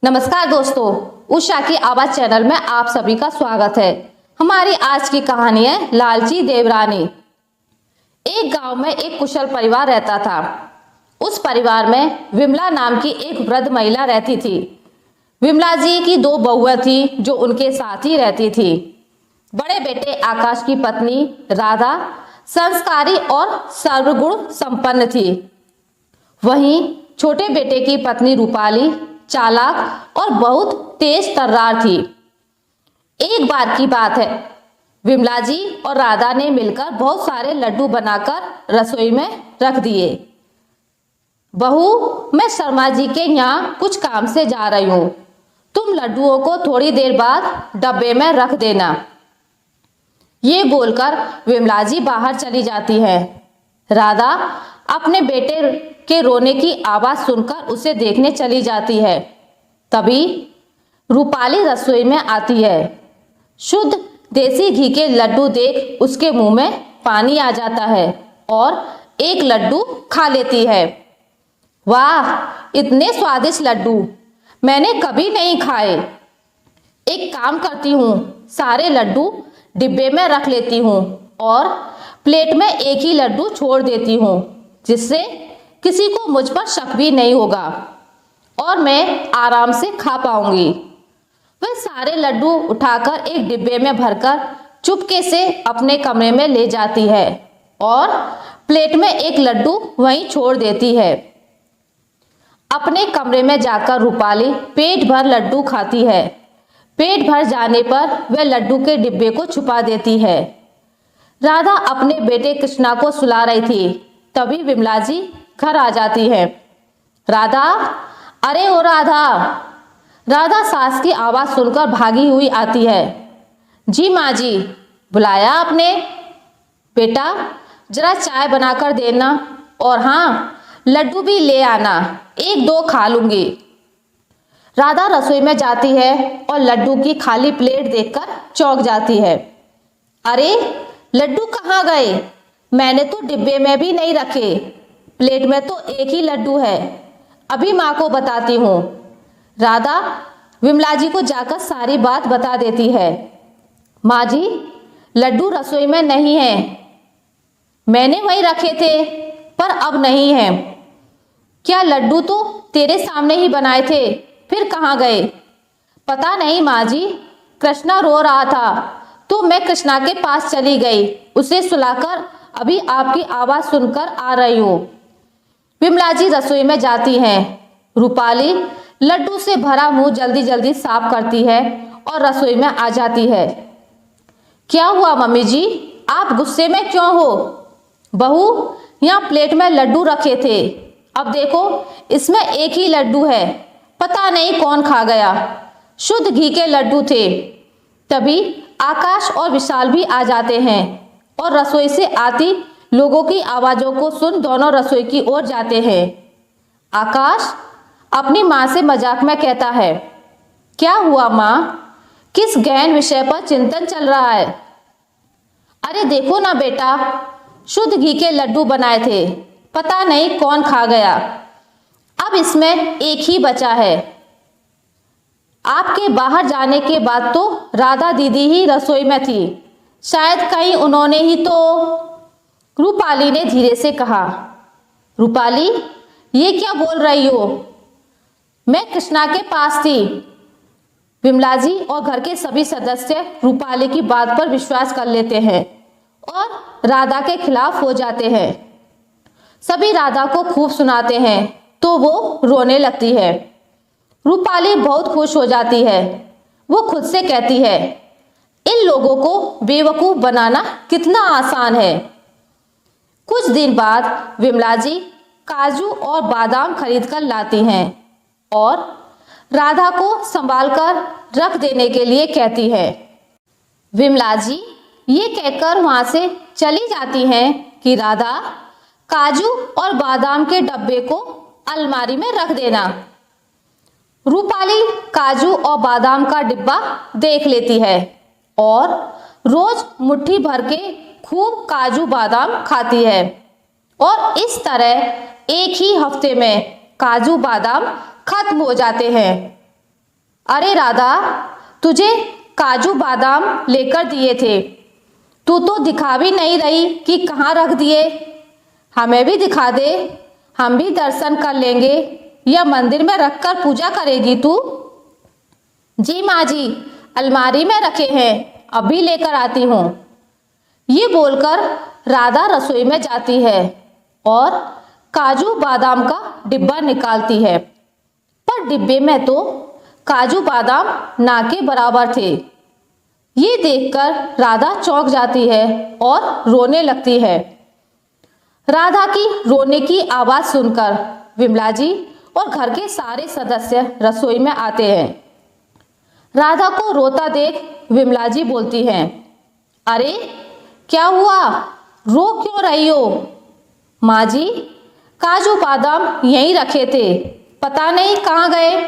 नमस्कार दोस्तों, उषा की आवाज चैनल में आप सभी का स्वागत है। हमारी आज की कहानी है लालची देवरानी। एक गांव में एक कुशल परिवार रहता था। उस परिवार में विमला नाम की एक वृद्ध महिला रहती थी। विमला जी की 2 बहुएं थी जो उनके साथ ही रहती थी। बड़े बेटे आकाश की पत्नी राधा संस्कारी और सर्वगुण संपन्न थी। वहीं छोटे बेटे की पत्नी रूपाली चालाक और बहुत तेज तर्रार थी। एक बार की बात है, विमला जी और राधा ने मिलकर बहुत सारे लड्डू बनाकर रसोई में रख दिए। बहू, मैं शर्मा जी के यहाँ कुछ काम से जा रही हूँ, तुम लड्डुओं को थोड़ी देर बाद डब्बे में रख देना। ये बोलकर विमला जी बाहर चली जाती है। राधा अपने बेटे के रोने की आवाज सुनकर उसे देखने चली जाती है। तभी रूपाली रसोई में आती है। शुद्ध देसी घी के लड्डू देख उसके मुंह में पानी आ जाता है और एक लड्डू खा लेती है। वाह, इतने स्वादिष्ट लड्डू मैंने कभी नहीं खाए। एक काम करती हूँ, सारे लड्डू डिब्बे में रख लेती हूँ और प्लेट में एक ही लड्डू छोड़ देती हूँ, जिससे किसी को मुझ पर शक भी नहीं होगा और मैं आराम से खा पाऊंगी। वह सारे लड्डू उठाकर एक डिब्बे में भरकर चुपके से अपने कमरे में ले जाती है और प्लेट में एक लड्डू वहीं छोड़ देती है। अपने कमरे में जाकर रूपाली पेट भर लड्डू खाती है। पेट भर जाने पर वह लड्डू के डिब्बे को छुपा देती है। राधा अपने बेटे कृष्णा को सुला रही थी, तभी विमला जी घर आ जाती है। राधा, अरे ओ राधा। राधा सास की आवाज सुनकर भागी हुई आती है। जी माँ जी, बुलाया आपने? बेटा, जरा चाय बनाकर देना और हाँ, लड्डू भी ले आना, 1-2 खा लूंगी। राधा रसोई में जाती है और लड्डू की खाली प्लेट देखकर चौंक जाती है। अरे, लड्डू कहाँ गए? मैंने तो डिब्बे में भी नहीं रखे। प्लेट में तो एक ही लड्डू है, अभी माँ को बताती हूँ। राधा विमला जी को जाकर सारी बात बता देती है। माँ जी, लड्डू रसोई में नहीं है, मैंने वहीं रखे थे पर अब नहीं है। क्या लड्डू तो तेरे सामने ही बनाए थे, फिर कहाँ गए? पता नहीं माँ जी, कृष्णा रो रहा था तो मैं कृष्णा के पास चली गई, उसे सुलाकर अभी आपकी आवाज सुनकर आ रही हूँ। विमला जी रसोई में जाती हैं। रूपाली लड्डू से भरा मुंह जल्दी जल्दी साफ करती है और रसोई में आ जाती है। क्या हुआ मम्मी जी, आप गुस्से में क्यों हो? बहू, यहाँ प्लेट में लड्डू रखे थे, अब देखो इसमें एक ही लड्डू है, पता नहीं कौन खा गया। शुद्ध घी के लड्डू थे। तभी आकाश और विशाल भी आ जाते हैं और रसोई से आती लोगों की आवाजों को सुन दोनों रसोई की ओर जाते हैं। आकाश अपनी माँ से मजाक में कहता है, क्या हुआ माँ, किस गहन विषय पर चिंतन चल रहा है? अरे देखो ना बेटा, शुद्ध घी के लड्डू बनाए थे, पता नहीं कौन खा गया, अब इसमें एक ही बचा है। आपके बाहर जाने के बाद तो राधा दीदी ही रसोई में थी, शायद कहीं उन्होंने ही तो। रूपाली ने धीरे से कहा। रूपाली, ये क्या बोल रही हो? मैं कृष्णा के पास थी। विमला जी और घर के सभी सदस्य रूपाली की बात पर विश्वास कर लेते हैं और राधा के खिलाफ हो जाते हैं। सभी राधा को खूब सुनाते हैं तो वो रोने लगती है। रूपाली बहुत खुश हो जाती है। वो खुद से कहती है, इन लोगों को बेवकूफ बनाना कितना आसान है। कुछ दिन बाद विमला जी काजू और बादाम खरीद कर लाती हैं और राधा को संभाल कर रख देने के लिए कहती है। विमला जी ये कहकर वहां से चली जाती हैं कि राधा, काजू और बादाम के डब्बे को अलमारी में रख देना। रूपाली काजू और बादाम का डिब्बा देख लेती है और रोज मुट्ठी भर के खूब काजू बादाम खाती है और इस तरह एक ही हफ्ते में काजू बादाम खत्म हो जाते हैं। अरे राधा, तुझे काजू बादाम लेकर दिए थे, तू तो दिखा भी नहीं रही कि कहाँ रख दिए। हमें भी दिखा दे, हम भी दर्शन कर लेंगे। या मंदिर में रखकर पूजा करेगी तू? जी माँ जी, अलमारी में रखे हैं, अभी लेकर आती हूँ। ये बोलकर राधा रसोई में जाती है और काजू बादाम का डिब्बा निकालती है, पर डिब्बे में तो काजू बादाम ना के बराबर थे। ये देखकर राधा चौंक जाती है और रोने लगती है। राधा की रोने की आवाज सुनकर विमला जी और घर के सारे सदस्य रसोई में आते हैं। राधा को रोता देख विमला जी बोलती हैं, अरे क्या हुआ, रो क्यों रही हो? माँ जी, काजू बादाम यहीं रखे थे, पता नहीं कहाँ गए।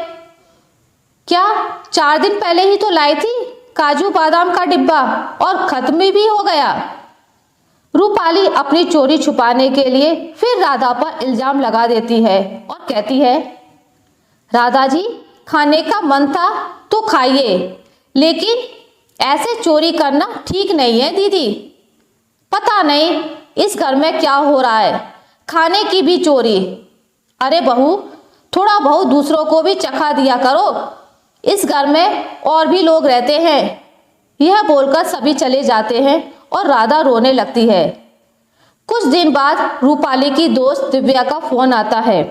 क्या 4 दिन पहले ही तो लाई थी काजू बादाम का डिब्बा और खत्म भी हो गया। रूपाली अपनी चोरी छुपाने के लिए फिर राधा पर इल्जाम लगा देती है और कहती है, राधा जी, खाने का मन था तो खाइए, लेकिन ऐसे चोरी करना ठीक नहीं है दीदी। पता नहीं इस घर में क्या हो रहा है, खाने की भी चोरी। अरे बहू, थोड़ा बहुत दूसरों को भी चखा दिया करो, इस घर में और भी लोग रहते हैं। यह बोलकर सभी चले जाते हैं और राधा रोने लगती है। कुछ दिन बाद रूपाली की दोस्त दिव्या का फोन आता है।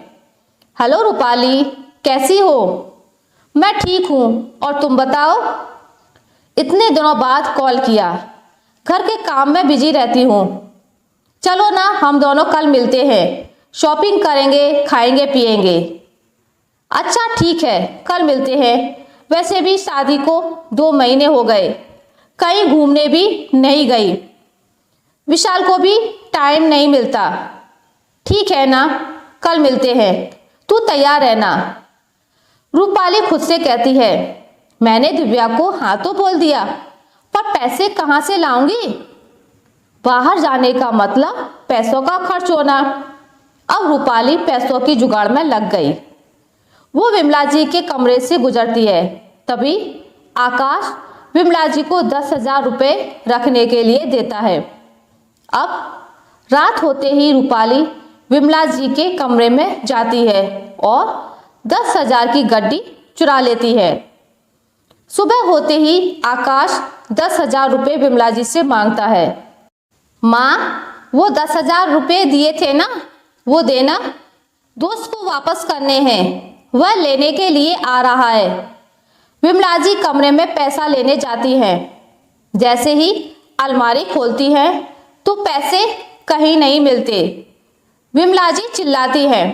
हेलो रूपाली, कैसी हो? मैं ठीक हूँ, और तुम बताओ? इतने दिनों बाद कॉल किया, घर के काम में बिजी रहती हूँ। चलो ना, हम दोनों कल मिलते हैं, शॉपिंग करेंगे, खाएंगे पिएंगे। अच्छा ठीक है, कल मिलते हैं। वैसे भी शादी को 2 महीने हो गए, कहीं घूमने भी नहीं गई। विशाल को भी टाइम नहीं मिलता। ठीक है ना, कल मिलते हैं, तू तैयार रहना। रूपाली खुद से कहती है, मैंने दिव्या को हाँ तो बोल दिया, पर पैसे कहाँ से लाऊंगी? बाहर जाने का मतलब पैसों का खर्च होना। अब रूपाली पैसों की जुगाड़ में लग गई। वो विमला जी के कमरे से गुजरती है, तभी आकाश विमला जी को 10,000 रुपये रखने के लिए देता है। अब रात होते ही रूपाली विमला जी के कमरे में जाती है और 10,000 की गड्डी चुरा लेती है। सुबह होते ही आकाश 10,000 रुपये विमला जी से मांगता है। माँ, वो 10,000 रुपये दिए थे ना, वो देना, दोस्त को वापस करने हैं, वह लेने के लिए आ रहा है। विमला जी कमरे में पैसा लेने जाती हैं। जैसे ही अलमारी खोलती हैं तो पैसे कहीं नहीं मिलते। विमला जी चिल्लाती हैं।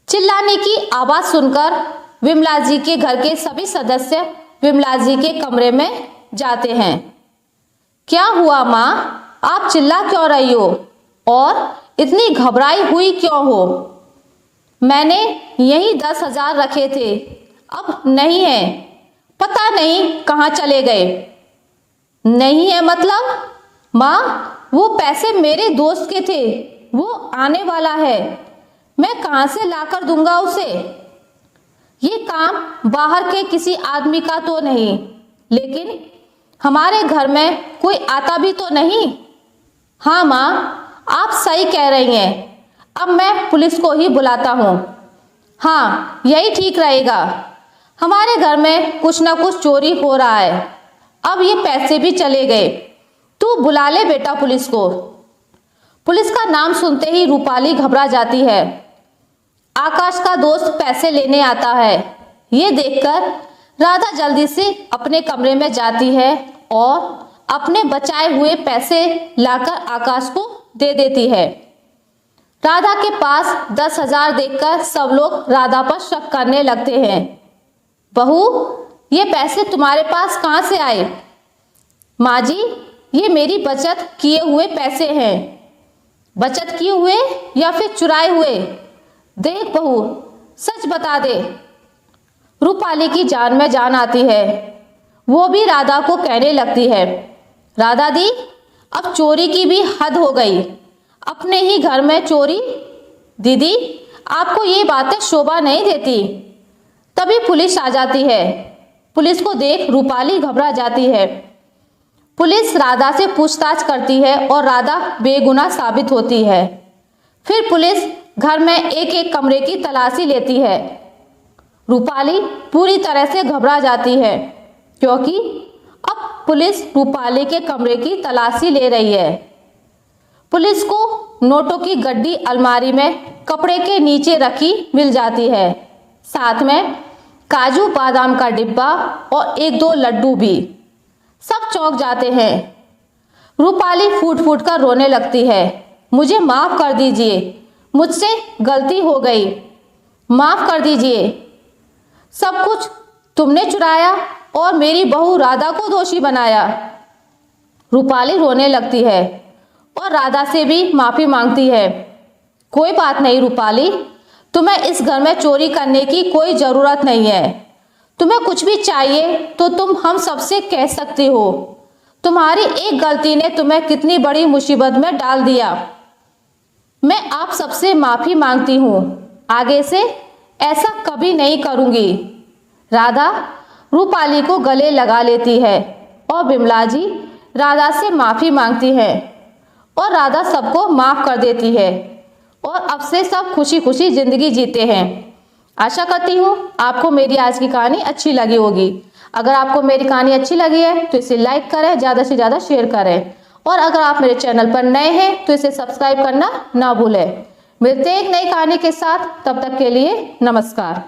चिल्लाने की आवाज सुनकर विमला जी के घर के सभी सदस्य विमला जी के कमरे में जाते हैं। क्या हुआ माँ, आप चिल्ला क्यों रही हो और इतनी घबराई हुई क्यों हो? मैंने यही 10,000 रखे थे, अब नहीं है, पता नहीं कहाँ चले गए। नहीं है मतलब? माँ, वो पैसे मेरे दोस्त के थे, वो आने वाला है, मैं कहाँ से लाकर दूंगा उसे? ये काम बाहर के किसी आदमी का तो नहीं, लेकिन हमारे घर में कोई आता भी तो नहीं। हाँ माँ, आप सही कह रही हैं, अब मैं पुलिस को ही बुलाता हूँ। हाँ, यही ठीक रहेगा, हमारे घर में कुछ ना कुछ चोरी हो रहा है। अब ये पैसे भी चले गए, तू बुला ले बेटा पुलिस को। पुलिस का नाम सुनते ही रूपाली घबरा जाती है। आकाश का दोस्त पैसे लेने आता है। ये देखकर राधा जल्दी से अपने कमरे में जाती है और अपने बचाए हुए पैसे लाकर आकाश को दे देती है। राधा के पास 10,000 देखकर सब लोग राधा पर शक करने लगते हैं। बहू, ये पैसे तुम्हारे पास कहाँ से आए? माँ जी, ये मेरी बचत किए हुए पैसे हैं। बचत किए हुए या फिर चुराए हुए? देख बहू, सच बता दे। रूपाली की जान में जान आती है। वो भी राधा को कहने लगती है, राधा दी, अब चोरी की भी हद हो गई, अपने ही घर में चोरी। दीदी, आपको ये बातें शोभा नहीं देती। तभी पुलिस आ जाती है। पुलिस को देख रूपाली घबरा जाती है। पुलिस राधा से पूछताछ करती है और राधा बेगुनाह साबित होती है। फिर पुलिस घर में एक एक कमरे की तलाशी लेती है। रूपाली पूरी तरह से घबरा जाती है क्योंकि अब पुलिस रूपाली के कमरे की तलाशी ले रही है। पुलिस को नोटों की गड्डी अलमारी में कपड़े के नीचे रखी मिल जाती है, साथ में काजू बादाम का डिब्बा और एक दो लड्डू भी। सब चौंक जाते हैं। रूपाली फूट फूट कर रोने लगती है। मुझे माफ कर दीजिए, मुझसे गलती हो गई, माफ कर दीजिए। सब कुछ तुमने चुराया और मेरी बहू राधा को दोषी बनाया। रूपाली रोने लगती है और राधा से भी माफी मांगती है। कोई बात नहीं रूपाली, तुम्हें इस घर में चोरी करने की कोई जरूरत नहीं है। तुम्हें कुछ भी चाहिए तो तुम हम सबसे कह सकती हो। तुम्हारी एक गलती ने तुम्हें कितनी बड़ी मुसीबत में डाल दिया। मैं आप सबसे माफी मांगती हूँ, आगे से ऐसा कभी नहीं करूँगी। राधा रूपाली को गले लगा लेती है और बिमला जी राधा से माफी मांगती है और राधा सबको माफ कर देती है और अब से सब खुशी खुशी जिंदगी जीते हैं। आशा करती हूँ आपको मेरी आज की कहानी अच्छी लगी होगी। अगर आपको मेरी कहानी अच्छी लगी है तो इसे लाइक करें, ज़्यादा से ज़्यादा शेयर करें और अगर आप मेरे चैनल पर नए हैं तो इसे सब्सक्राइब करना ना भूलें। मिलते हैं एक नई कहानी के साथ, तब तक के लिए नमस्कार।